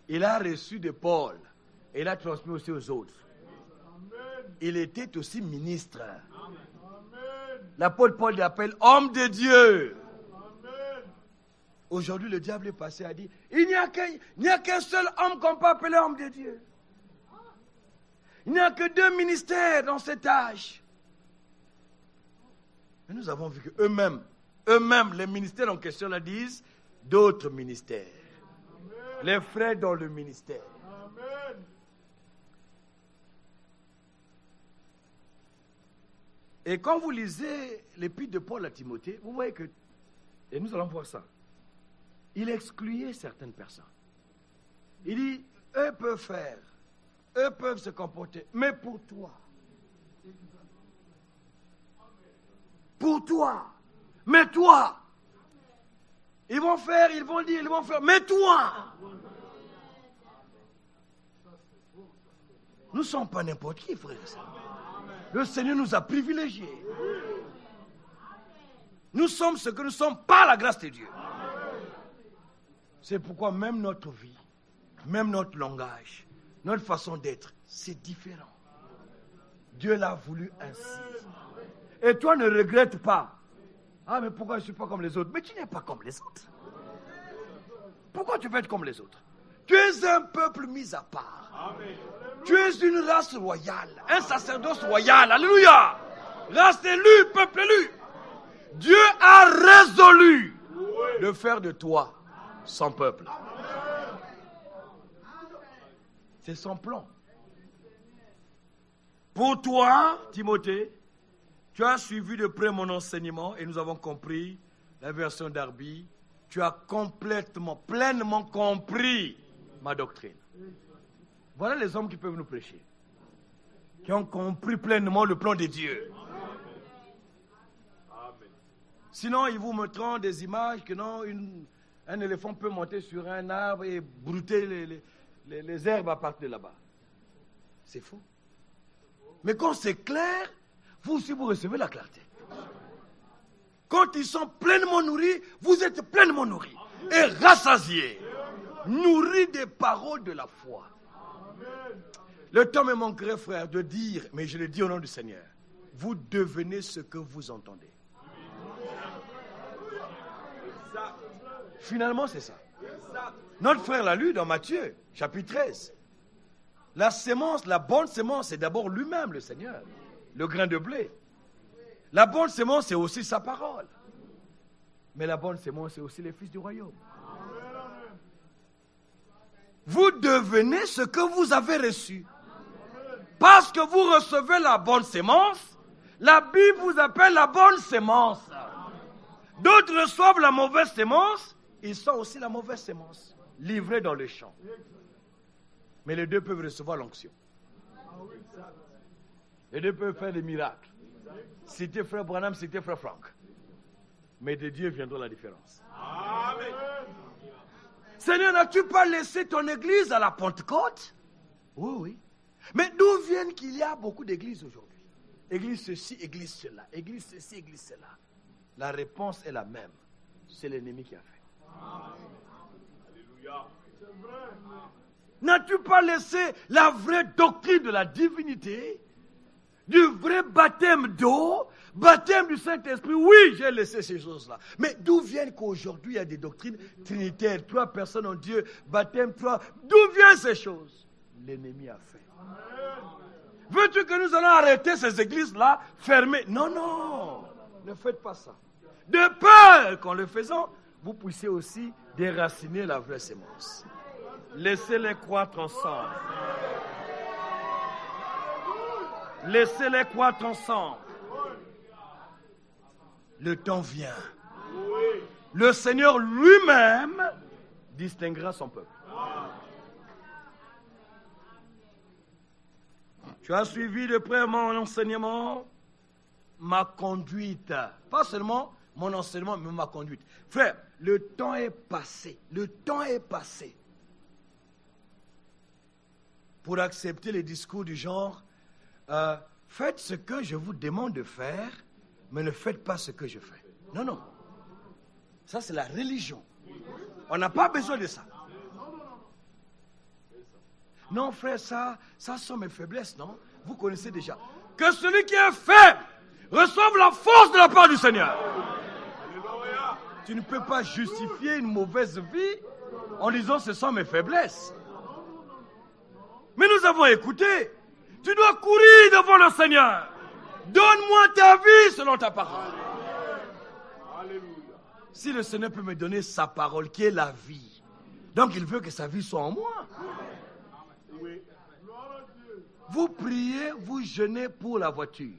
Il a reçu de Paul et il a transmis aussi aux autres. Il était aussi ministre. L'apôtre Paul l'appelle homme de Dieu. Aujourd'hui, le diable est passé à dire, il n'y a qu'un seul homme qu'on peut appeler homme de Dieu. Il n'y a que 2 ministères dans cet âge. Mais nous avons vu qu'eux-mêmes, les ministères en question la disent, d'autres ministères. Les frères dans le ministère. Amen. Et quand vous lisez l'épître de Paul à Timothée, vous voyez que, et nous allons voir ça, il excluait certaines personnes. Il dit, eux peuvent faire, eux peuvent se comporter, mais pour toi, mais toi, ils vont faire, ils vont dire, ils vont faire, mais toi, nous ne sommes pas n'importe qui, frère. Le Seigneur nous a privilégiés. Nous sommes ce que nous sommes par la grâce de Dieu. C'est pourquoi même notre vie, même notre langage, notre façon d'être, c'est différent. Dieu l'a voulu ainsi. Et toi ne regrette pas. Ah, mais pourquoi je ne suis pas comme les autres? Mais tu n'es pas comme les autres. Pourquoi tu veux être comme les autres? Tu es un peuple mis à part. Amen. Tu es une race royale, un sacerdoce royal. Alléluia. Race élue, peuple élu. Dieu a résolu de faire de toi son peuple. C'est son plan. Pour toi, Timothée, tu as suivi de près mon enseignement et nous avons compris la version d'Arby. Tu as complètement, pleinement compris ma doctrine. Voilà les hommes qui peuvent nous prêcher, qui ont compris pleinement le plan de Dieu. Sinon, ils vous montreront des images que non, un éléphant peut monter sur un arbre et brouter les herbes à partir de là-bas. C'est faux. Mais quand c'est clair, vous aussi vous recevez la clarté. Quand ils sont pleinement nourris, vous êtes pleinement nourris et rassasiés, nourris des paroles de la foi. Le temps me manquerait, frère, de dire, mais je le dis au nom du Seigneur, vous devenez ce que vous entendez. Finalement, c'est ça. Notre frère l'a lu dans Matthieu, chapitre 13. La sémence, la bonne sémence, c'est d'abord lui-même, le Seigneur, le grain de blé. La bonne sémence, c'est aussi sa parole. Mais la bonne sémence, c'est aussi les fils du royaume. Vous devenez ce que vous avez reçu. Parce que vous recevez la bonne sémence, la Bible vous appelle la bonne sémence. D'autres reçoivent la mauvaise sémence, ils sont aussi la mauvaise sémence, livrés dans le champ. Mais les deux peuvent recevoir l'onction. Les deux peuvent faire des miracles. C'était frère Branham, c'était frère Franck. Mais de Dieu viendra la différence. Amen. Seigneur, n'as-tu pas laissé ton église à la Pentecôte? Oui, oui. Mais d'où viennent qu'il y a beaucoup d'églises aujourd'hui? Église ceci, église cela. Église ceci, église cela. La réponse est la même. C'est l'ennemi qui a fait. Alléluia. N'as-tu pas laissé la vraie doctrine de la divinité, du vrai baptême d'eau, baptême du Saint-Esprit? Oui, j'ai laissé ces choses-là. Mais d'où viennent qu'aujourd'hui il y a des doctrines trinitaires, 3 personnes en Dieu, baptême 3? D'où viennent ces choses? L'ennemi a fait. Veux-tu que nous allons arrêter ces églises-là, fermées? Non, non, ne faites pas ça. De peur qu'en le faisant, vous puissiez aussi déraciner la vraie sémence. Laissez-les croître ensemble. Laissez-les croître ensemble. Le temps vient. Le Seigneur lui-même distinguera son peuple. Tu as suivi de près mon enseignement, ma conduite. Pas seulement mon enseignement, mais ma conduite. Frère, le temps est passé. Le temps est passé. Pour accepter les discours du genre, faites ce que je vous demande de faire, mais ne faites pas ce que je fais. Non, non. Ça, c'est la religion. On n'a pas besoin de ça. Non, frère, ça sont mes faiblesses, non? Vous connaissez déjà. Que celui qui est faible reçoive la force de la part du Seigneur. Tu ne peux pas justifier une mauvaise vie en disant ce sont mes faiblesses. Mais nous avons écouté. Tu dois courir devant le Seigneur. Donne-moi ta vie selon ta parole. Si le Seigneur peut me donner sa parole qui est la vie, donc il veut que sa vie soit en moi. Vous priez, vous jeûnez pour la voiture.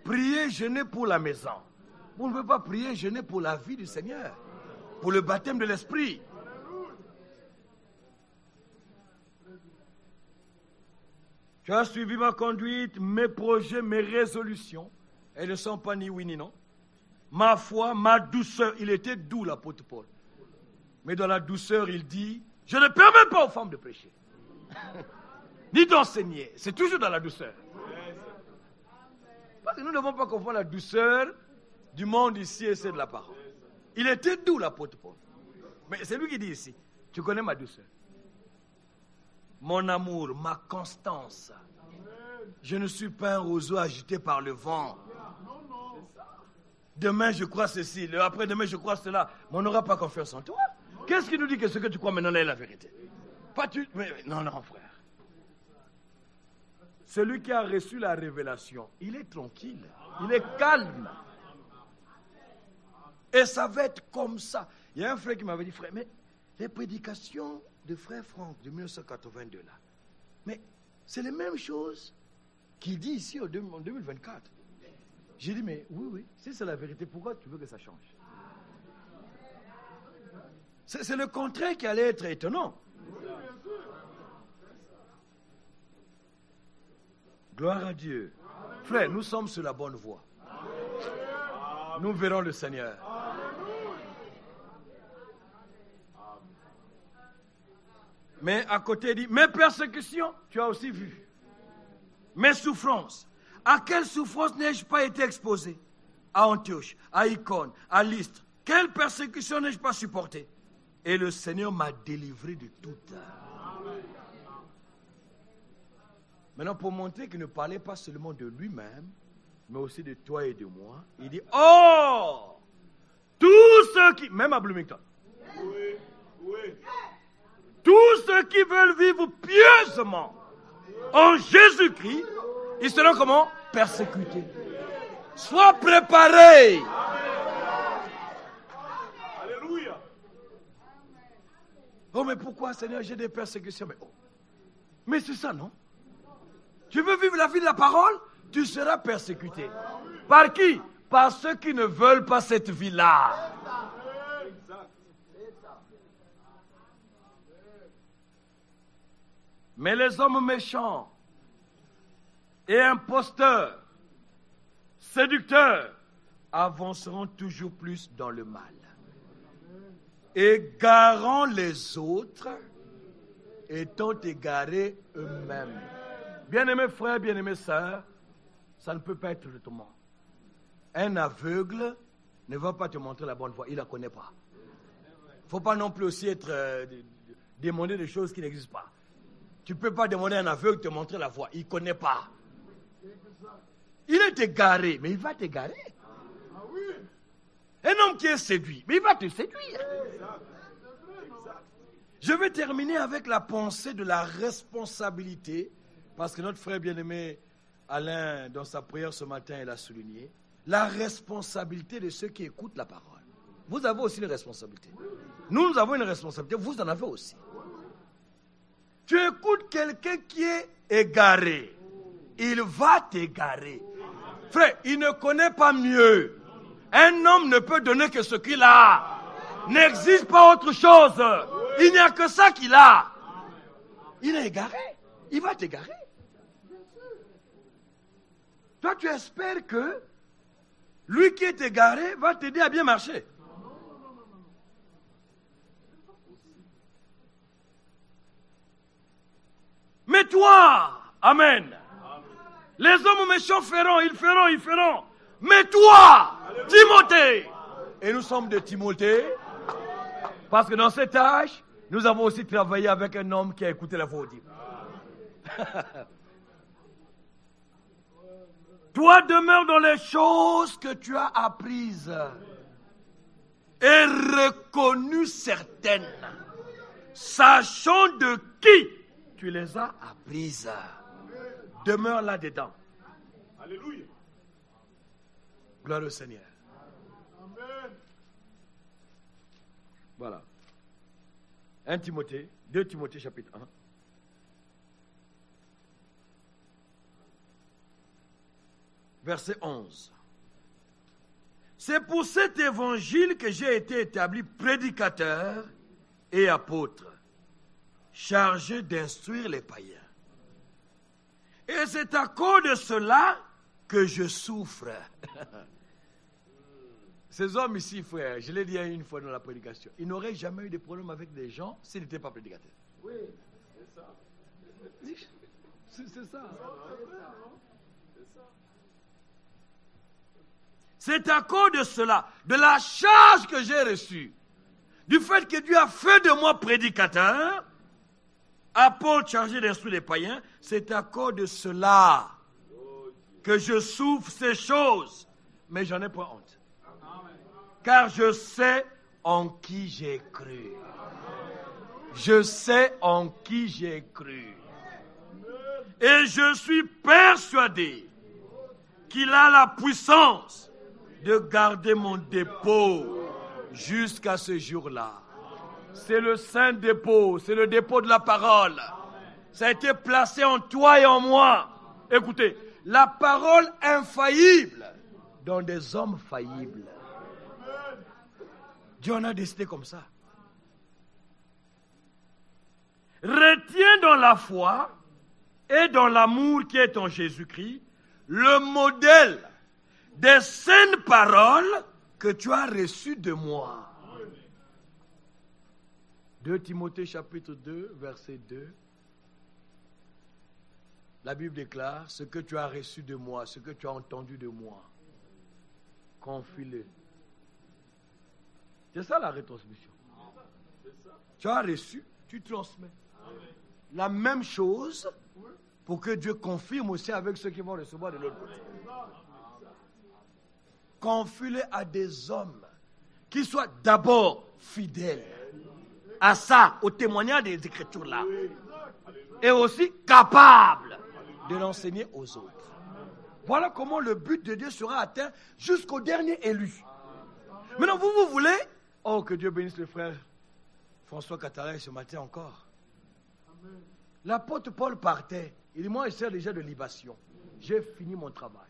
Priez, jeûnez pour la maison. Vous ne pouvez pas prier, jeûner pour la vie du Seigneur, pour le baptême de l'Esprit. Tu as suivi ma conduite, mes projets, mes résolutions. Elles ne sont pas ni oui ni non. Ma foi, ma douceur. Il était doux, l'apôtre Paul. Mais dans la douceur, il dit, je ne permets pas aux femmes de prêcher. Ni d'enseigner. C'est toujours dans la douceur. Parce que nous ne devons pas confondre la douceur du monde ici et celle de la parole. Il était doux, l'apôtre Paul. Mais c'est lui qui dit ici, tu connais ma douceur. Mon amour, ma constance. Je ne suis pas un roseau agité par le vent. Demain, je crois ceci. Après-demain, je crois cela. Mais on n'aura pas confiance en toi. Qu'est-ce qui nous dit que ce que tu crois maintenant est la vérité? Pas tu... Non, frère. Celui qui a reçu la révélation, il est tranquille. Il est calme. Et ça va être comme ça. Il y a un frère qui m'avait dit, frère, mais les prédications de frère Franck de 1982 là, mais c'est les mêmes choses qu'il dit ici en 2024. J'ai dit, mais oui, si c'est la vérité, pourquoi tu veux que ça change? C'est le contraire qui allait être étonnant. Gloire à Dieu. Frère, nous sommes sur la bonne voie. Nous verrons le Seigneur. Mais à côté, il dit, mes persécutions, tu as aussi vu. Mes souffrances. À quelle souffrance n'ai-je pas été exposé? À Antioche, à Icône, à Lystre. Quelle persécution n'ai-je pas supportée? Et le Seigneur m'a délivré de toutes. Maintenant, pour montrer qu'il ne parlait pas seulement de lui-même, mais aussi de toi et de moi, il dit, oh, tous ceux qui, même à Bloomington, tous ceux qui veulent vivre pieusement en Jésus-Christ, ils seront comment? Persécutés. Sois préparé. Alléluia. Oh, mais pourquoi, Seigneur, j'ai des persécutions? Mais c'est ça, non? Tu veux vivre la vie de la parole? Tu seras persécuté. Par qui? Par ceux qui ne veulent pas cette vie-là. Mais les hommes méchants et imposteurs, séducteurs, avanceront toujours plus dans le mal, égarant les autres, étant égarés eux-mêmes. Bien-aimés frères, bien-aimés sœurs, ça ne peut pas être autrement. Un aveugle ne va pas te montrer la bonne voie, il ne la connaît pas. Il ne faut pas non plus aussi demander des choses qui n'existent pas. Tu ne peux pas demander à un aveugle de te montrer la voie, il ne connaît pas. Il est égaré, mais il va t'égarer. Un homme qui est séduit, mais il va te séduire. Je vais terminer avec la pensée de la responsabilité, parce que notre frère bien-aimé Alain, dans sa prière ce matin, il a souligné la responsabilité de ceux qui écoutent la parole. Vous avez aussi une responsabilité. Nous avons une responsabilité, vous en avez aussi. Tu écoutes quelqu'un qui est égaré, il va t'égarer. Frère, il ne connaît pas mieux. Un homme ne peut donner que ce qu'il a. N'existe pas autre chose. Il n'y a que ça qu'il a. Il est égaré. Il va t'égarer. Toi, tu espères que lui qui est égaré va t'aider à bien marcher. Mais toi, amen. Les hommes méchants feront, ils feront. Mais toi, Timothée, et nous sommes de Timothée, parce que dans cet âge, nous avons aussi travaillé avec un homme qui a écouté la voix audible. Toi, demeure dans les choses que tu as apprises et reconnues certaines, sachant de qui tu les as apprises. Demeure là-dedans. Alléluia. Gloire au Seigneur. Amen. Voilà. 1 Timothée, 2 Timothée chapitre 1. Verset 11. C'est pour cet évangile que j'ai été établi prédicateur et apôtre, chargé d'instruire les païens. Et c'est à cause de cela que je souffre. Ces hommes ici, frère, je l'ai dit une fois dans la prédication, ils n'auraient jamais eu de problème avec des gens s'ils n'étaient pas prédicateurs. Oui, c'est ça. C'est ça. C'est à cause de cela, de la charge que j'ai reçue, du fait que Dieu a fait de moi prédicateur, apôtre chargé d'instruire les païens, c'est à cause de cela que je souffre ces choses. Mais j'en ai pas honte. Car je sais en qui j'ai cru. Je sais en qui j'ai cru. Et je suis persuadé qu'il a la puissance de garder mon dépôt jusqu'à ce jour-là. C'est le saint dépôt, c'est le dépôt de la parole. Ça a été placé en toi et en moi. Écoutez, la parole infaillible dans des hommes faillibles. Dieu en a décidé comme ça. Retiens dans la foi et dans l'amour qui est en Jésus-Christ le modèle des saines paroles que tu as reçues de moi. 2 Timothée chapitre 2, verset 2. La Bible déclare, ce que tu as reçu de moi, ce que tu as entendu de moi, confie-le. C'est ça la retransmission. Tu as reçu, tu transmets. La même chose pour que Dieu confirme aussi avec ceux qui vont recevoir de l'autre côté. Confie-le à des hommes qui soient d'abord fidèles à ça, au témoignage des Écritures-là, et aussi capables de l'enseigner aux autres. Voilà comment le but de Dieu sera atteint jusqu'au dernier élu. Maintenant, vous voulez, oh, que Dieu bénisse le frère François Cataray ce matin encore. L'apôtre Paul partait. Il dit, moi, je sers déjà de libation. J'ai fini mon travail.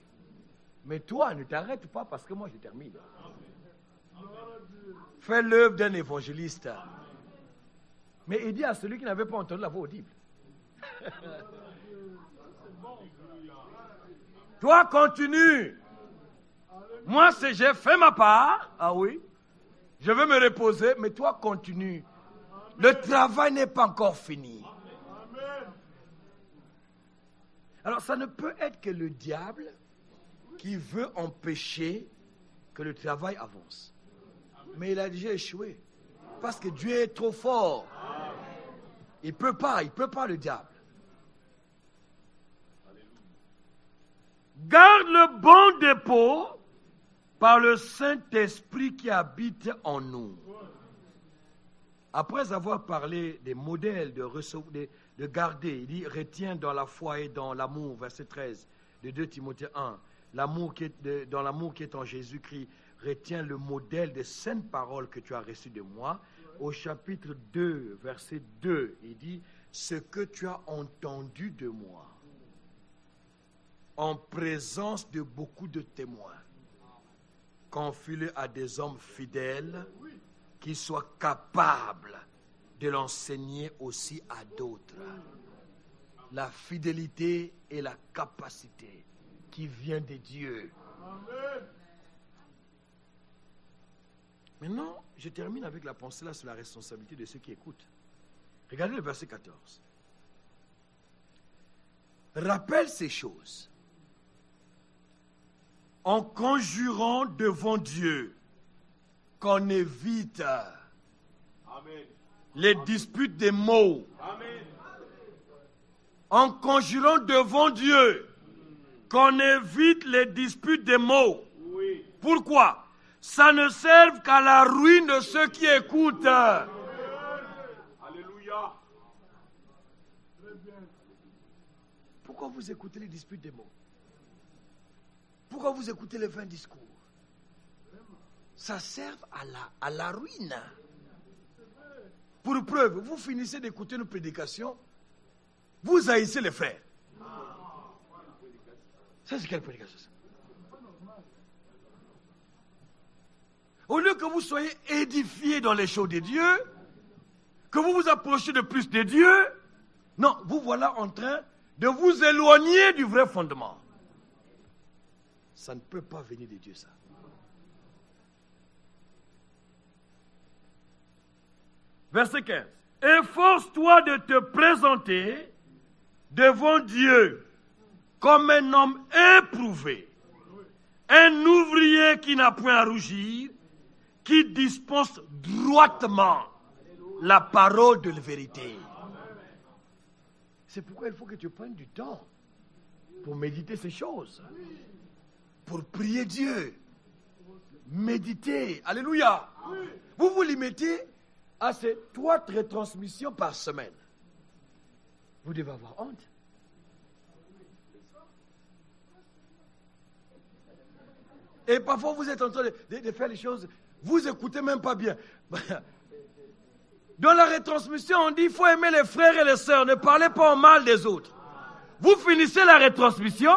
Mais toi, ne t'arrête pas parce que moi, je termine. Fais l'œuvre d'un évangéliste. Mais il dit à celui qui n'avait pas entendu la voix audible. Toi, continue. Moi, j'ai fait ma part. Ah oui. Je vais me reposer, mais toi, continue. Le travail n'est pas encore fini. Alors, ça ne peut être que le diable qui veut empêcher que le travail avance. Mais il a déjà échoué. Parce que Dieu est trop fort. Il ne peut pas le diable. Garde le bon dépôt par le Saint-Esprit qui habite en nous. Après avoir parlé des modèles de garder, il dit, retiens dans la foi et dans l'amour, verset 13 de 2 Timothée 1, dans l'amour qui est en Jésus-Christ, retiens le modèle des saintes paroles que tu as reçues de moi. Au chapitre 2, verset 2, il dit, ce que tu as entendu de moi, en présence de beaucoup de témoins, confie-le à des hommes fidèles qui soient capables de l'enseigner aussi à d'autres. La fidélité et la capacité qui vient de Dieu. Maintenant, je termine avec la pensée là sur la responsabilité de ceux qui écoutent. Regardez le verset 14. Rappelle ces choses en conjurant devant Dieu qu'on évite les disputes des mots. En conjurant devant Dieu qu'on évite les disputes des mots. Pourquoi? Ça ne serve qu'à la ruine de ceux qui écoutent. Alléluia. Pourquoi vous écoutez les disputes des mots? Pourquoi vous écoutez les vains discours? Ça sert à la ruine. Pour preuve, vous finissez d'écouter nos prédications, vous haïssez les frères. Ça, c'est quelle prédication? Au lieu que vous soyez édifiés dans les choses de Dieu, que vous vous approchiez de plus de Dieu, non, vous voilà en train de vous éloigner du vrai fondement. Ça ne peut pas venir de Dieu, ça. Verset 15. Efforce-toi de te présenter devant Dieu comme un homme éprouvé, Un ouvrier qui n'a point à rougir, qui dispense droitement la parole de la vérité. C'est pourquoi il faut que tu prennes du temps pour méditer ces choses, pour prier Dieu, méditer. Alléluia. Vous vous limitez à ces 3 retransmissions par semaine. Vous devez avoir honte. Et parfois, vous êtes en train de faire les choses, vous écoutez même pas bien. Dans la retransmission, on dit qu'il faut aimer les frères et les sœurs, ne parlez pas en mal des autres. Vous finissez la retransmission,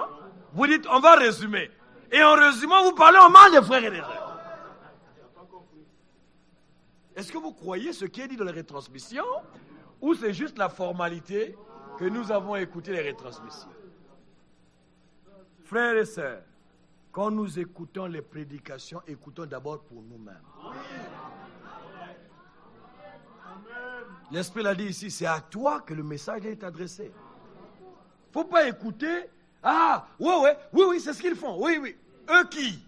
vous dites, on va résumer. Et en résumant, vous parlez en mal des frères et des sœurs. Est-ce que vous croyez ce qui est dit dans la retransmission, ou c'est juste la formalité que nous avons écouté les retransmissions? Frères et sœurs, quand nous écoutons les prédications, écoutons d'abord pour nous-mêmes. L'Esprit l'a dit ici, c'est à toi que le message est adressé. Il ne faut pas écouter. Ah, oui, c'est ce qu'ils font. Oui. Eux qui?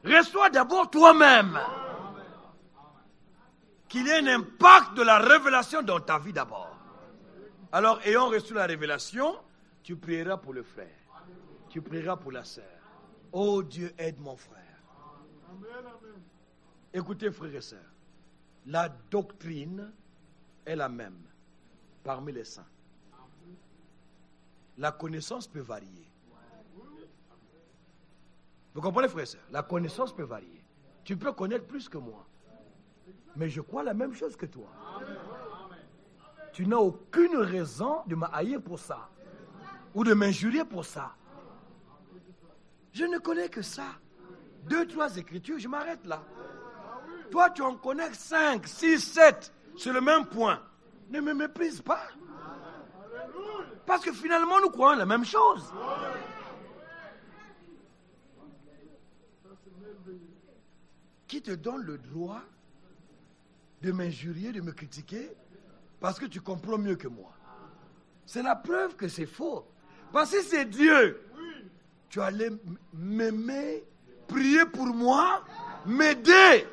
Reçois d'abord toi-même. Qu'il y ait un impact de la révélation dans ta vie d'abord. Alors, ayant reçu la révélation, tu prieras pour le frère. Tu prieras pour la sœur. Oh Dieu, aide mon frère. Écoutez, frères et sœurs, la doctrine est la même parmi les saints. La connaissance peut varier. Vous comprenez, frères et sœurs? La connaissance peut varier. Tu peux connaître plus que moi, mais je crois la même chose que toi. Tu n'as aucune raison de m'haïr pour ça, ou de m'injurier pour ça. Je ne connais que ça. 2, 3 écritures, je m'arrête là. Toi, tu en connais 5, 6, 7 sur le même point. Ne me méprise pas. Parce que finalement, nous croyons la même chose. Qui te donne le droit de m'injurier, de me critiquer, parce que tu comprends mieux que moi? C'est la preuve que c'est faux. Parce que c'est Dieu. Tu allais m'aimer, prier pour moi, m'aider.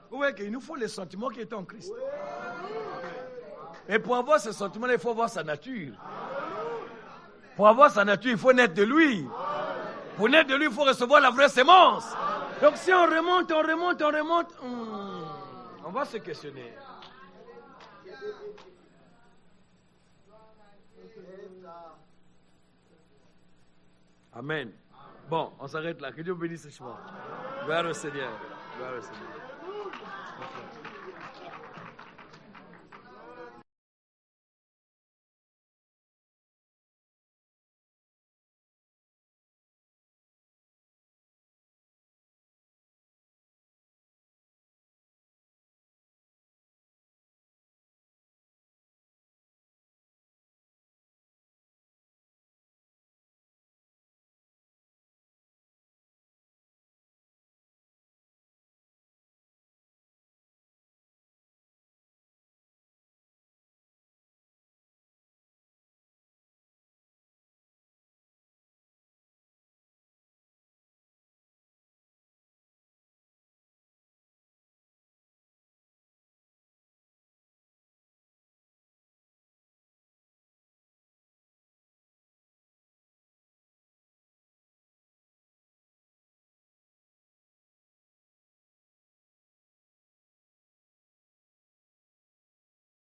Vous voyez qu'il nous faut les sentiments qui étaient en Christ. Et pour avoir ce sentiment-là, il faut avoir sa nature. Pour avoir sa nature, il faut naître de lui. Pour naître de lui, il faut recevoir la vraie sémence. Donc si on remonte, on va se questionner. Amen. Bon, on s'arrête là. Que Dieu bénisse richement. Gloire au Seigneur. Gloire au Seigneur.